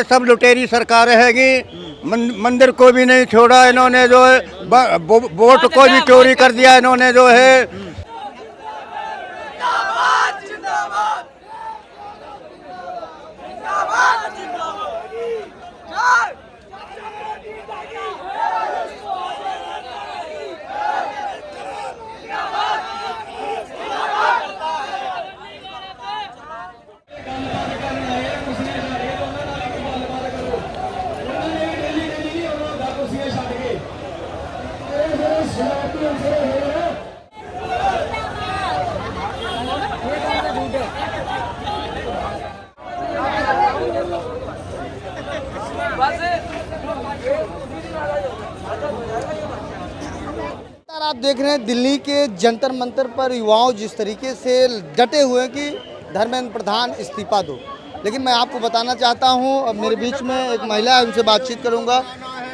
ये सब लुटेरी सरकार हैगी। मंदिर को भी नहीं छोड़ा इन्होंने, जो है वोट को भी चोरी कर दिया इन्होंने, जो है। आप देख रहे हैं दिल्ली के जंतर मंतर पर युवाओं जिस तरीके से डटे हुए हैं कि धर्मेंद्र प्रधान इस्तीफा दो। लेकिन मैं आपको बताना चाहता हूं, अब मेरे बीच में एक महिला है, उनसे बातचीत करूंगा।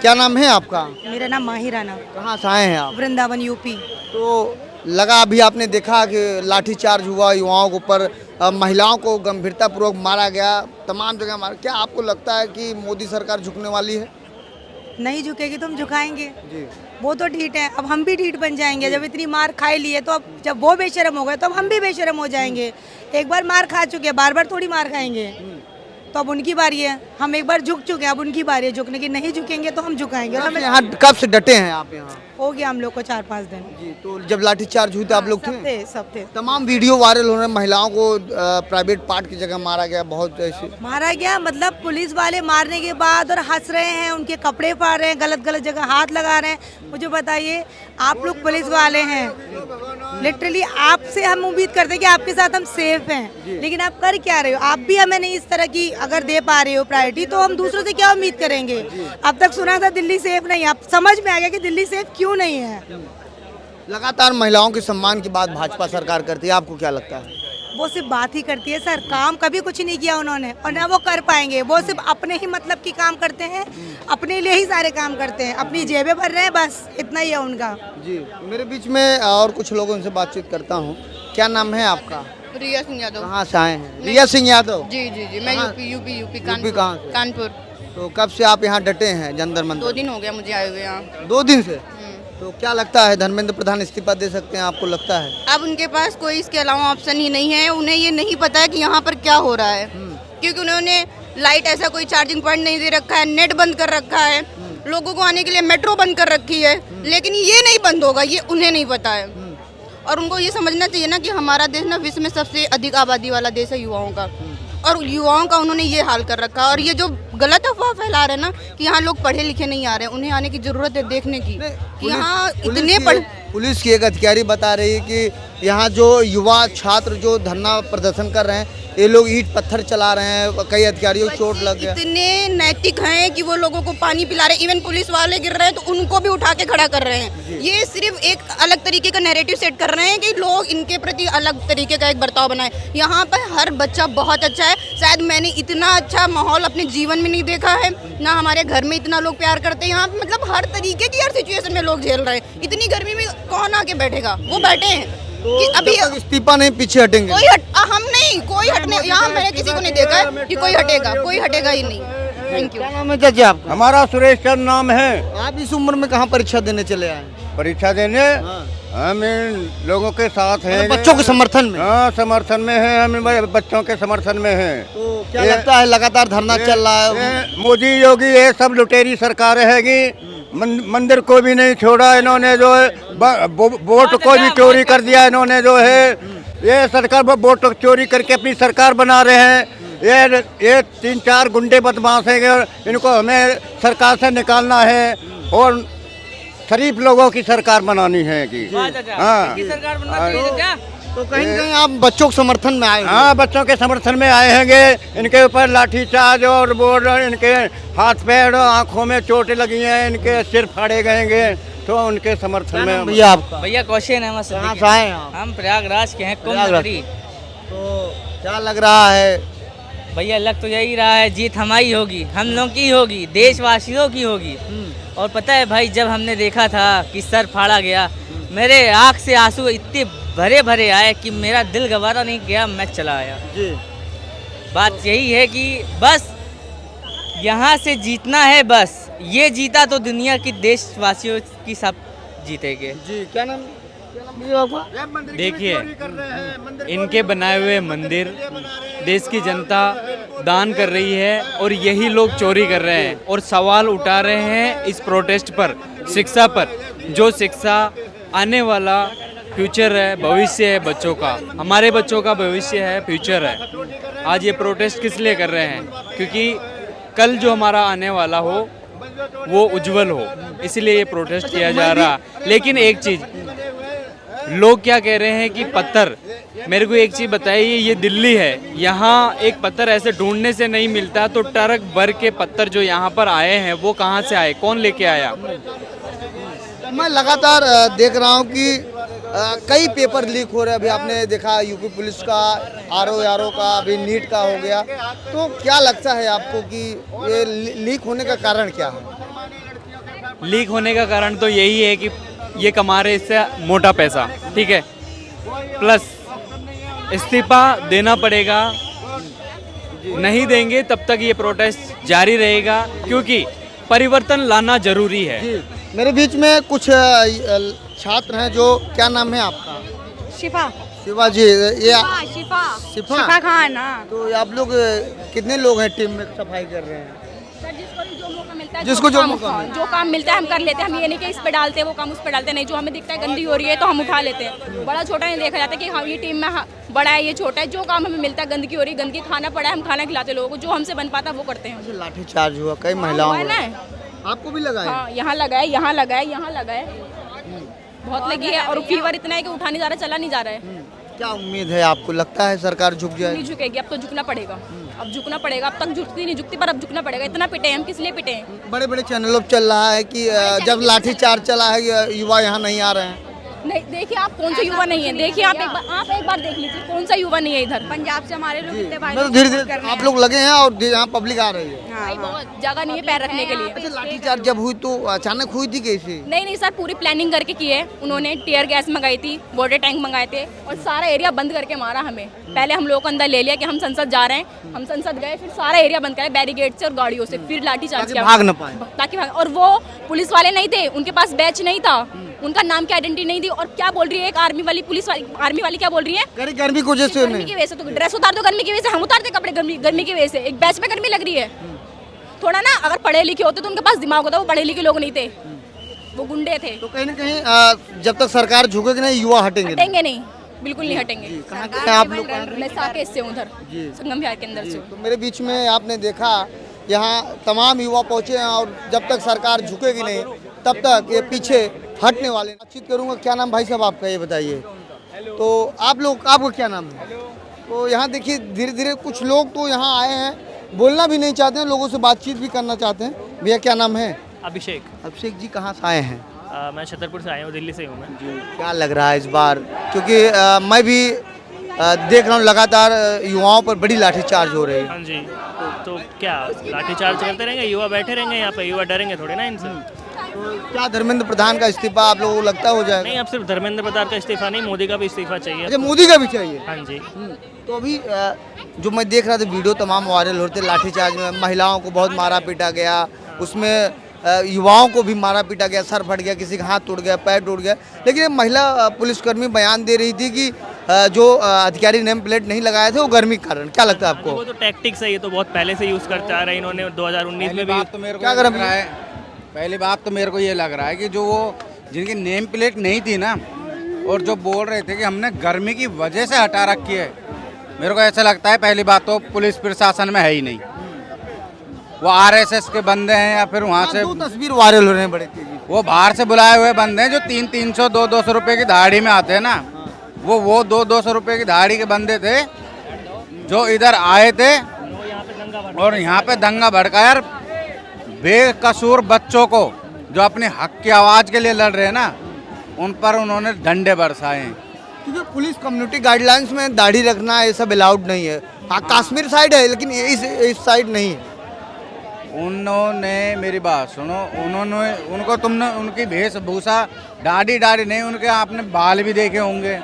क्या नाम है आपका? मेरा नाम माही राना। कहाँ से आए हैं आप? वृंदावन यूपी। तो लगा अभी आपने देखा कि लाठीचार्ज हुआ युवाओं के ऊपर, महिलाओं को गंभीरतापूर्वक मारा गया, तमाम जगह मारा। क्या आपको लगता है कि मोदी सरकार झुकने वाली है? नहीं झुकेगी तो हम झुकाएंगे जी। वो तो ढीठ है, अब हम भी ढीठ बन जाएंगे। जब इतनी मार खाई लिए तो अब जब वो बेशरम हो गए तो अब हम भी बेशरम हो जाएंगे। एक बार मार खा चुके, बार बार थोड़ी मार खाएंगे। तो अब उनकी बारी है, हम एक बार झुक चुके हैं, अब उनकी बारी है झुकने की। नहीं झुकेंगे तो हम झुकाएंगे। और हमें यहाँ कब से डटे हैं आप यहाँ? हो गया हम लोग को 4-5 दिन। जी। तो जब लाठीचार्ज हुई तो आप लोग सब थे? सब थे। तमाम वीडियो वायरल हो रहे हैं, महिलाओं को प्राइवेट पार्ट की जगह मारा गया, बहुत ऐसे मारा गया। मतलब पुलिस वाले मारने के बाद और हंस रहे हैं, उनके कपड़े फाड़ रहे हैं, गलत गलत जगह हाथ लगा रहे हैं। मुझे बताइए, आप लोग पुलिस वाले हैं, लिटरली आपसे हम उम्मीद करते हैं कि आपके साथ हम सेफ हैं, लेकिन आप कर क्या रहे हो? आप भी हमें नहीं इस तरह की अगर दे पा रहे हो प्रायोरिटी, तो हम दूसरों से क्या उम्मीद करेंगे? अब तक सुना था दिल्ली सेफ नहीं, अब समझ में आ गया कि दिल्ली सेफ क्यों नहीं है। लगातार महिलाओं के सम्मान की बात भाजपा सरकार करती है, आपको क्या लगता है? वो सिर्फ बात ही करती है सर, काम कभी कुछ नहीं किया उन्होंने और ना वो कर पाएंगे। वो सिर्फ अपने ही मतलब की काम करते हैं, अपने लिए ही सारे काम करते हैं, अपनी जेबें भर रहे हैं, बस इतना ही है उनका। जी। मेरे बीच में और कुछ लोगों से बातचीत करता हूँ। क्या नाम है आपका? रिया सिंह यादव। कहाँ से आए हैं? रिया सिंह यादव। जी जी जी, मैं यूपी कहाँ से? कानपुर। तो कब से आप यहाँ डटे हैं जंतर मंतर? 2 दिन हो गया मुझे आए हुए यहाँ। 2 दिन से? तो क्या लगता है, धर्मेंद्र प्रधान इस्तीफा दे सकते हैं, आपको लगता है? अब उनके पास कोई इसके अलावा ऑप्शन ही नहीं है। उन्हें ये नहीं पता है कि यहाँ पर क्या हो रहा है, क्योंकि उन्होंने लाइट ऐसा कोई चार्जिंग पॉइंट नहीं दे रखा है, नेट बंद कर रखा है, लोगों को आने के लिए मेट्रो बंद कर रखी है, लेकिन ये नहीं बंद होगा, ये उन्हें नहीं पता है। और उनको ये समझना चाहिए ना कि हमारा देश ना विश्व में सबसे अधिक आबादी वाला देश है युवाओं का, और युवाओं का उन्होंने ये हाल कर रखा है। और ये जो गलत अफवाह फैला रहे हैं ना कि यहाँ लोग पढ़े लिखे नहीं आ रहे हैं, उन्हें आने की जरूरत है देखने की कि यहाँ इतने पुलिस की एक अधिकारी बता रही है कि यहाँ जो युवा छात्र जो धरना प्रदर्शन कर रहे हैं, ये लोग ईंट पत्थर चला रहे हैं, कई अधिकारियों को चोट लग गया। इतने नैतिक हैं कि वो लोगों को पानी पिला रहे हैं, इवन पुलिस वाले गिर रहे हैं तो उनको भी उठा के खड़ा कर रहे हैं। ये सिर्फ एक अलग तरीके का नैरेटिव सेट कर रहे हैं कि लोग इनके प्रति अलग तरीके का एक बर्ताव बनाए। यहाँ पर हर बच्चा बहुत अच्छा है, शायद मैंने इतना अच्छा माहौल अपने जीवन में नहीं देखा है, ना हमारे घर में इतना लोग प्यार करते हैं। यहाँ मतलब हर तरीके की हर सिचुएशन में लोग झेल रहे हैं। इतनी गर्मी में कौन आके बैठेगा? वो बैठे हैं। तो अभी इस्तीफा नहीं, पीछे हटेंगे? हम नहीं, कोई हटने, यहाँ मैंने किसी को नहीं देखा है कि कोई हटेगा, कोई हटेगा ही नहीं। Thank you. क्या नाम है चाची आपका? हमारा सुरेश चंद नाम है। आप इस उम्र में कहाँ परीक्षा देने चले आए? परीक्षा देने हम इन लोगों के साथ हैं, बच्चों के समर्थन में? हाँ, समर्थन में है, हम बच्चों के समर्थन में हैं। तो क्या लगता है, लगातार धरना चल रहा है? मोदी योगी ये सब लुटेरी सरकार हैगी। मंदिर को भी नहीं छोड़ा इन्होंने, जो है वोट को भी चोरी कर दिया इन्होंने, जो है ये सरकार वोट चोरी करके अपनी सरकार बना रहे हैं। ये 3-4 गुंडे बदमाश हैं और इनको हमें सरकार से निकालना है और शरीफ लोगों की सरकार बनानी है कि हाँ। तो कहीं न कहीं आप बच्चों के समर्थन में आए? हाँ, बच्चों के समर्थन में आए हैंगे। इनके ऊपर लाठीचार्ज और बोर्ड, इनके हाथ पैर आंखों में चोटें लगी हैं, इनके सिर फाड़े गएंगे, तो उनके समर्थन में। भैया आपका? भैया क्वेश्चन है हमसे। कहाँ से आए हैं आप? हम प्रयागराज के हैं, कुंभ नगरी। तो क्या लग रहा है भैया? लग तो यही रहा है, जीत हमारी होगी, हम लोग की होगी, देशवासियों की होगी। और पता है भाई, जब हमने देखा था कि सर फाड़ा गया, मेरे आँख से आंसू इतने भरे भरे आए कि मेरा दिल गवारा नहीं गया, मैं चला आया जी। बात यही है कि बस यहाँ से जीतना है बस, ये जीता तो दुनिया की देशवासियों की सब जीतेंगे। जी क्या नाम भैया आपका? देखिए, इनके बनाए हुए मंदिर देश की जनता दान कर रही है और यही लोग चोरी कर रहे हैं और सवाल उठा रहे हैं इस प्रोटेस्ट पर, शिक्षा पर। जो शिक्षा आने वाला फ्यूचर है, भविष्य है बच्चों का, हमारे बच्चों का भविष्य है, फ्यूचर है। आज ये प्रोटेस्ट किस लिए कर रहे हैं? क्योंकि कल जो हमारा आने वाला हो वो उज्जवल हो, इसलिए ये प्रोटेस्ट किया जा रहा। लेकिन एक चीज़, लोग क्या कह रहे हैं कि पत्थर, मेरे को एक चीज़ बताइए, ये दिल्ली है, यहाँ एक पत्थर ऐसे ढूंढने से नहीं मिलता, तो ट्रक भर के पत्थर जो यहाँ पर आए हैं वो कहाँ से आए, कौन लेके आया? मैं लगातार देख रहा हूँ कि कई पेपर लीक हो रहे हैं। अभी आपने देखा यूपी पुलिस का, आरओ का, अभी नीट का हो गया। तो क्या लगता है आपको कि ये लीक होने का कारण क्या है? लीक होने का कारण तो यही है कि ये कमा रहे इससे मोटा पैसा, ठीक है, प्लस इस्तीफा देना पड़ेगा, नहीं देंगे तब तक ये प्रोटेस्ट जारी रहेगा, क्योंकि परिवर्तन लाना जरूरी है। जी, मेरे बीच में कुछ छात्र हैं जो, क्या नाम है आपका? शिफा शिवा जी, ये शिफा शिफा खान। हाँ, तो आप लोग कितने लोग हैं टीम में सफाई कर रहे हैं? जिसको जो मौका मिलता है, जिसको जो मौका मिलता है। जो काम मिलता है हम कर लेते हैं। हम ये नहीं कि इस पे डालते हैं वो काम उस पे डालते नहीं। जो हमें दिखता है गंदी हो रही है तो हम उठा लेते हैं। बड़ा छोटा नहीं देखा जाता कि हाँ ये टीम में बड़ा है, ये छोटा है। जो काम हमें मिलता है, गंदगी हो रही है, गंदगी खाना पड़ा है, हम खाना खिलाते लोगों को, जो हमसे बन पाता वो करते हैं। लाठी चार्ज हुआ, कई महिलाओं है को। ना, आपको भी लगा है? हाँ, यहाँ लगा है, यहाँ लगा है, यहाँ लगा है, बहुत लगी है। और फीवर इतना है कि उठा नहीं जा रहा, चला नहीं जा रहा है। क्या उम्मीद है आपको, लगता है सरकार झुक नहीं जाएगी? झुकेगी, अब तो झुकना पड़ेगा। अब झुकना पड़ेगा, अब तक झुकती नहीं झुकती, पर अब झुकना पड़ेगा। इतना पिटे हम, किस लिए पिटे हैं? बड़े बड़े चैनलों पर चल रहा है कि जब लाठी चार्ज चला है युवा यहाँ नहीं आ रहे हैं। नहीं, देखिए आप कौन सा युवा नहीं है, देखिए आप एक बार देख लीजिए कौन सा युवा नहीं है इधर। पंजाब से हमारे लोग इतने भाई मतलब धीरे धीरे आप लोग लगे हैं और यहाँ पब्लिक आ रही है। भाई बहुत जगह नहीं है पैर रखने के लिए। अच्छा, लाठी चार्ज जब हुई तो अचानक हुई थी कैसे? नहीं सर, पूरी प्लानिंग करके की है उन्होंने। टीयर गैस मंगाई थी, वाटर टैंक मंगाए थे और सारा एरिया बंद करके मारा हमें। पहले हम लोगों को अंदर ले लिया कि हम संसद जा रहे हैं, हम संसद गए, फिर सारा एरिया बंद कराया बैरिकेड से और गाड़ियों से, फिर लाठी चार्ज किया भाग न पाए। ताकि भाग। और वो पुलिस वाले नहीं थे, उनके पास बैच नहीं था, उनका नाम की आइडेंटिटी नहीं थी। और क्या बोल रही है एक आर्मी वाली, पुलिस वाली, आर्मी वाली क्या बोल रही है? गर्मी की वजह से गर्मी की वजह से। तो ड्रेस उतार दो गर्मी की वजह से, हम उतारते कपड़े गर्मी की वजह से। एक बैच में गर्मी लग रही है। थोड़ा ना, अगर पढ़े लिखे होते तो उनके पास दिमाग होता, वो पढ़े लिखे लोग नहीं थे, वो गुंडे थे। तो कहीं ना कहीं जब तक सरकार झुकेगी नहीं, युवा हटेंगे नहीं, बिल्कुल नहीं हटेंगे। कहाँ के हैं आप लोग? मैं साकेत से हूँ, उधर संगम विहार के अंदर से। तो मेरे बीच में आपने देखा यहाँ तमाम युवा पहुँचे हैं और जब तक सरकार झुकेगी नहीं तब तक ये पीछे हटने वाले। बातचीत करूँगा। क्या नाम भाई साहब आपका, ये बताइए। तो आप लोग, आपका क्या नाम है? तो यहाँ देखिए धीरे धीरे कुछ लोग तो यहाँ आए हैं, बोलना भी नहीं चाहते हैं, लोगों से बातचीत भी करना चाहते हैं। भैया क्या नाम है? अभिषेक। अभिषेक जी कहाँ से आए हैं? मैं छतरपुर से आया हूँ, दिल्ली से हूँ मैं। क्या लग रहा है इस बार, क्योंकि मैं भी देख रहा हूँ लगातार युवाओं पर बड़ी लाठीचार्ज हो रही है। हाँ जी, तो क्या लाठीचार्ज चलते रहेंगे? युवा बैठे रहेंगे यहाँ पे, युवा डरेंगे थोड़े ना इनसे। तो क्या धर्मेंद्र प्रधान का इस्तीफा आप लोगों को लगता हो जाएगा? नहीं, अब सिर्फ धर्मेंद्र प्रधान का इस्तीफा नहीं, मोदी का भी इस्तीफा चाहिए। अच्छा, मोदी का भी चाहिए? हाँ जी। तो अभी जो मैं देख रहा था वीडियो तमाम वायरल होते, लाठीचार्ज में महिलाओं को बहुत मारा पीटा गया, उसमें युवाओं को भी मारा पीटा गया, सर फट गया, किसी का हाथ टूट गया, पैर टूट गया। लेकिन एक महिला पुलिसकर्मी बयान दे रही थी कि जो अधिकारी नेम प्लेट नहीं लगाए थे वो गर्मी के कारण। क्या लगता है आपको? वो तो टैक्टिक्स है, ये तो बहुत पहले से यूज़ करते आ रहे हैं इन्होंने, 2019 में भी। क्या गर्म रहा है? पहली बात तो मेरे को ये लग रहा है कि जो वो जिनकी नेम प्लेट नहीं थी ना, और जो बोल रहे थे कि हमने गर्मी की वजह से हटा रखी है, मेरे को ऐसा लगता है पहली बात तो पुलिस प्रशासन में है ही नहीं, वो आरएसएस के बंदे हैं या फिर वहाँ से। दो तस्वीर वायरल हो रहे हैं बड़े तेजी। वो बाहर से बुलाए हुए बंदे हैं जो 300 200 रुपए की दाढ़ी में आते हैं ना, वो 200 रुपए की दाढ़ी के बंदे थे जो इधर आए थे और यहाँ पे दंगा भड़काया। बेकसूर बच्चों को जो अपने हक की आवाज़ के लिए लड़ रहे हैं ना, उन पर उन्होंने डंडे बरसाए हैं। क्योंकि पुलिस कम्युनिटी गाइडलाइंस में दाढ़ी रखना ये सब अलाउड नहीं है। हाँ, कश्मीर साइड है लेकिन इस साइड नहीं है। उन्होंने मेरी बात सुनो, उन्होंने उनको तुमने उनकी वेशभूषा दाढ़ी नहीं, उनके आपने बाल भी देखे होंगे,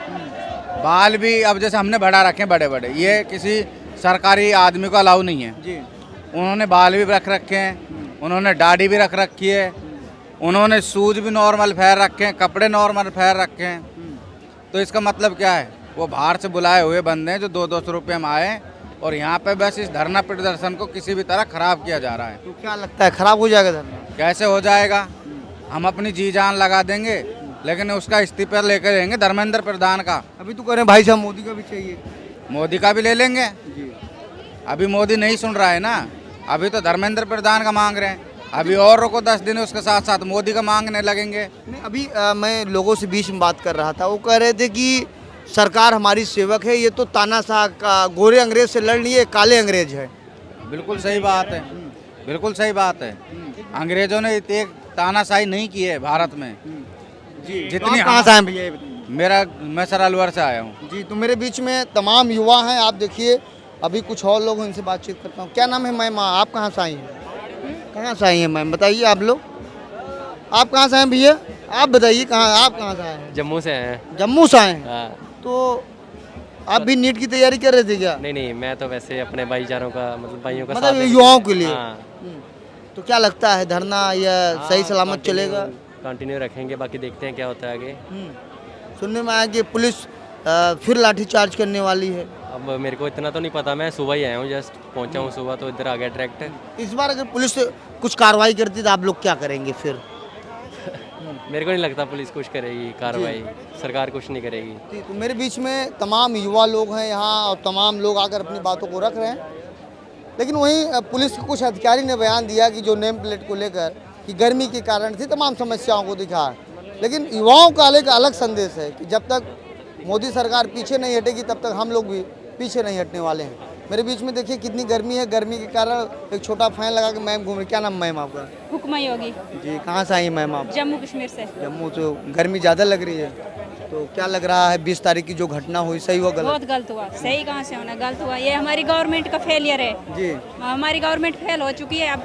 बाल भी अब जैसे हमने बढ़ा रखे हैं बड़े बड़े, ये किसी सरकारी आदमी को अलाउ नहीं है जी। उन्होंने बाल भी रख रखे हैं, उन्होंने दाढ़ी भी रख रखी है, उन्होंने शूज भी नॉर्मल पहन रखे हैं, कपड़े नॉर्मल पहन रखे हैं। तो इसका मतलब क्या है? वो बाहर से बुलाए हुए बंदे हैं जो 200 रुपये में आए और यहाँ पे बस इस धरना प्रदर्शन को किसी भी तरह खराब किया जा रहा है। तो क्या लगता है खराब हो जाएगा धरना? कैसे हो जाएगा? हम अपनी जी जान लगा देंगे लेकिन उसका इस्तीफा लेकर रहेंगे धर्मेंद्र प्रधान का। अभी तो कह रहे हैं भाई साहब मोदी का भी चाहिए। मोदी का भी ले लेंगे। अभी मोदी नहीं सुन रहा है ना, अभी तो धर्मेंद्र प्रधान का मांग रहे हैं। अभी और को 10 दिन उसके साथ साथ मोदी का मांगने लगेंगे। नहीं, अभी मैं लोगों से बीच में बात कर रहा था, वो कह रहे थे कि सरकार हमारी सेवक है, ये तो तानाशाह का गोरे अंग्रेज से लड़ लिए, काले अंग्रेज है। बिल्कुल सही बात है, बिल्कुल सही बात है। अंग्रेजों ने इतने तानाशाही नहीं की है भारत में जी। जितनी कहाँ से आए भैया ये बताइए? मैं सर अलवर से आया हूँ जी। तो मेरे बीच में तमाम युवा हैं, आप देखिए। अभी कुछ और लोग हैं, उनसे बातचीत करता हूँ। क्या नाम है मैम? आप कहाँ से आई हैं? कहाँ से आई हैं मैम? बताइए आप लोग। आप कहाँ से आए भैया? आप बताइए आप कहाँ से आए हैं? जम्मू से हैं। जम्मू से आए हैं। हाँ। तो आप भी नीट की तैयारी कर रहे थे क्या? नहीं, मैं तो वैसे अपने भाईचारों का मतलब भाइयों का मतलब साथ युवाओं के लिए। हाँ। तो क्या लगता है धरना या सही सलामत चलेगा? कंटिन्यू रखेंगे, बाकी देखते हैं क्या होता है आगे। सुनने में आया कि पुलिस फिर लाठीचार्ज करने वाली है। अब मेरे को इतना तो नहीं पता, मैं सुबह ही आया हूँ, जस्ट पहुँचा हूँ सुबह, तो इधर आ गया डायरेक्ट। इस बार अगर पुलिस कुछ कार्रवाई करती तो आप लोग क्या करेंगे फिर? मेरे को नहीं लगता पुलिस कुछ करेगी कार्रवाई, सरकार कुछ नहीं करेगी। तो मेरे बीच में तमाम युवा लोग हैं यहाँ और तमाम लोग आकर अपनी बातों को रख रहे हैं। लेकिन वहीं पुलिस के कुछ अधिकारी ने बयान दिया कि जो नेम प्लेट को लेकर कि गर्मी के कारण थी, तमाम समस्याओं को दिखा। लेकिन युवाओं का एक अलग संदेश है कि जब तक मोदी सरकार पीछे नहीं हटेगी तब तक हम लोग भी पीछे नहीं हटने वाले हैं। मेरे बीच में देखिए कितनी गर्मी है, गर्मी के कारण एक छोटा फैन लगा के मैम घूम रही। क्या नाम मैम आपका? हुक्मा योगी। जी। कहाँ से आई मैम आप? जम्मू कश्मीर से। जम्मू। तो गर्मी ज़्यादा लग रही है, तो क्या लग रहा है 20 तारीख की जो घटना हुई, सही हुआ गलत? बहुत गलत हुआ। सही कहाँ से होना, गलत हुआ। ये हमारी गवर्नमेंट का फेलियर है जी। हमारी गवर्नमेंट फेल हो चुकी है, अब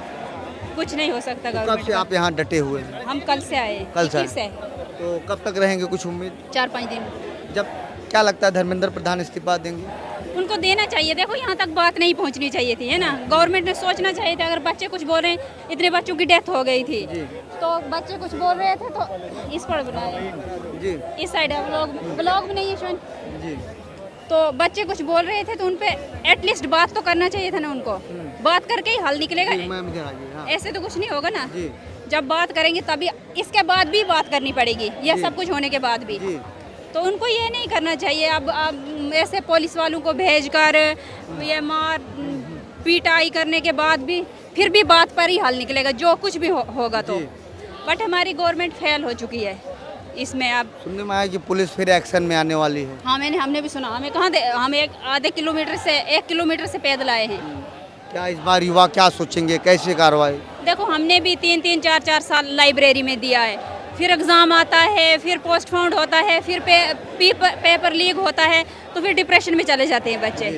कुछ नहीं हो सकता कब गवर्नमेंट से का। आप यहाँ डटे हुए हैं? हम कल से आए। कल से 21 से। तो कब तक रहेंगे, कुछ उम्मीद? 4-5 दिन। जब क्या लगता है धर्मेंद्र प्रधान इस्तीफा देंगे? उनको देना चाहिए। देखो यहाँ तक बात नहीं पहुँचनी चाहिए थी, है ना। गवर्नमेंट ने सोचना चाहिए था। अगर बच्चे कुछ बोल रहे हैं, इतने बच्चों की डेथ हो गई थी, तो बच्चे कुछ बोल रहे थे तो इस पर बुलाए जी। इस साइड ब्लॉग भी नहीं है शोन जी। तो बच्चे कुछ बोल रहे थे तो उन पे एटलीस्ट बात तो करना चाहिए था ना उनको। बात करके ही हल निकलेगा। मैम इधर आइए। हाँ। ऐसे तो कुछ नहीं होगा ना। जी। जब बात करेंगे तभी, इसके बाद भी बात करनी पड़ेगी, यह सब कुछ होने के बाद भी। जी। तो उनको ये नहीं करना चाहिए। अब ऐसे पुलिस वालों को भेजकर ये मार पीटाई करने के बाद भी फिर भी बात पर ही हल निकलेगा, जो कुछ भी होगा तो। बट हमारी गवर्नमेंट फेल हो चुकी है इसमें। अब सुनने में आया कि पुलिस फिर एक्शन में आने वाली है। हाँ, हमने भी सुना। हमें कहाँ हम आधे किलोमीटर से 1 किलोमीटर से पैदल आए हैं। क्या इस बार युवा क्या सोचेंगे, कैसे कार्रवाई? देखो हमने भी 3-3, 4-4 साल लाइब्रेरी में दिया है, फिर एग्ज़ाम आता है, फिर पोस्टपोन्ड होता है, फिर पेपर लीक होता है, तो फिर डिप्रेशन में चले जाते हैं बच्चे।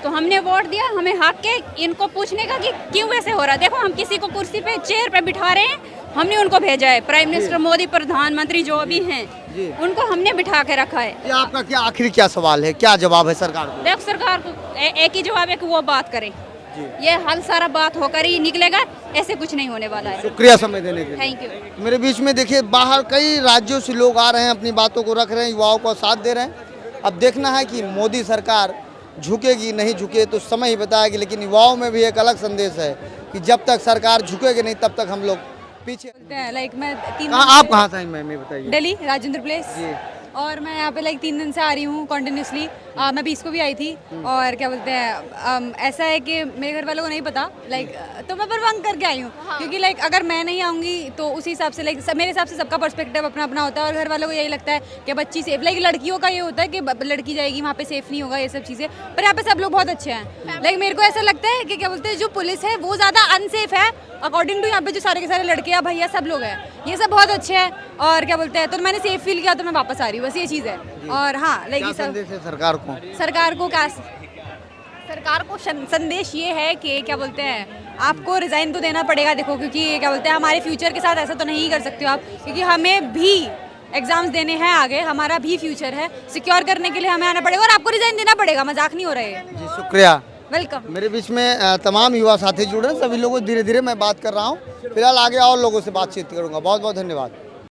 तो हमने वोट दिया, हमें हक है इनको पूछने का कि क्यों वैसे हो रहा है। देखो हम किसी को कुर्सी पे चेयर पे बिठा रहे हैं, हमने उनको भेजा है। प्राइम मिनिस्टर मोदी, प्रधानमंत्री जो भी हैं, उनको हमने बिठा के रखा है। ये आपका क्या आखिरी क्या सवाल है, क्या जवाब है सरकार को? देखो सरकार को एक ही जवाब है कि वो बात करे। ये हल सारा बात होकर ही निकलेगा, ऐसे कुछ नहीं होने वाला है। शुक्रिया समय देने के लिए। Thank you. मेरे बीच में देखिए बाहर कई राज्यों से लोग आ रहे हैं, अपनी बातों को रख रहे हैं, युवाओं को साथ दे रहे हैं। अब देखना है कि मोदी सरकार झुकेगी नहीं झुके तो समय ही बताएगी। लेकिन युवाओं में भी एक अलग संदेश है कि जब तक सरकार झुकेगी नहीं तब तक हम लोग पीछे। लाइक मैं आप कहाँ से आई मैम, ये बताइए? दिल्ली, राजेंद्र प्लेस। और मैं यहाँ पे 3 दिन से आ रही हूँ कंटिन्यूसली। मैं 20 को भी आई थी। और क्या बोलते हैं, ऐसा है कि मेरे घर वालों को नहीं पता तो मैं बंक करके आई हूँ। क्योंकि अगर मैं नहीं आऊँगी तो उसी हिसाब से मेरे हिसाब से सबका पर्सपेक्टिव अपना अपना होता है। और घर वालों को यही लगता है कि बच्ची सेफ, लड़कियों का ये होता है कि लड़की जाएगी वहाँ पे सेफ नहीं होगा, ये सब चीज़ें। पर यहाँ पे सब लोग बहुत अच्छे हैं। मेरे को ऐसा लगता है कि क्या बोलते हैं, जो पुलिस है वो ज़्यादा अनसेफ है अकॉर्डिंग टू यहाँ पे जो सारे के सारे लड़के या भैया सब लोग हैं, ये सब बहुत अच्छे हैं। और क्या बोलते हैं, तो मैंने सेफ फील किया तो मैं वापस आ रही हूँ, बस ये चीज़ है। और हाँ, सरकार को सरकार को संदेश ये है कि क्या बोलते हैं, आपको रिज़ाइन तो देना पड़ेगा। देखो क्योंकि क्या बोलते हैं, हमारे फ्यूचर के साथ ऐसा तो नहीं कर सकते हो आप, क्योंकि हमें भी एग्जाम्स देने हैं आगे, हमारा भी फ्यूचर है, सिक्योर करने के लिए हमें आना पड़ेगा और आपको रिज़ाइन देना पड़ेगा। मजाक नहीं हो रहा है। जी शुक्रिया। वेलकम। मेरे बीच में तमाम युवा साथी जुड़े हैं, सभी लोगों से धीरे धीरे मैं बात कर रहा हूँ। फिलहाल आगे और लोगों से बातचीत करूँगा। बहुत बहुत धन्यवाद।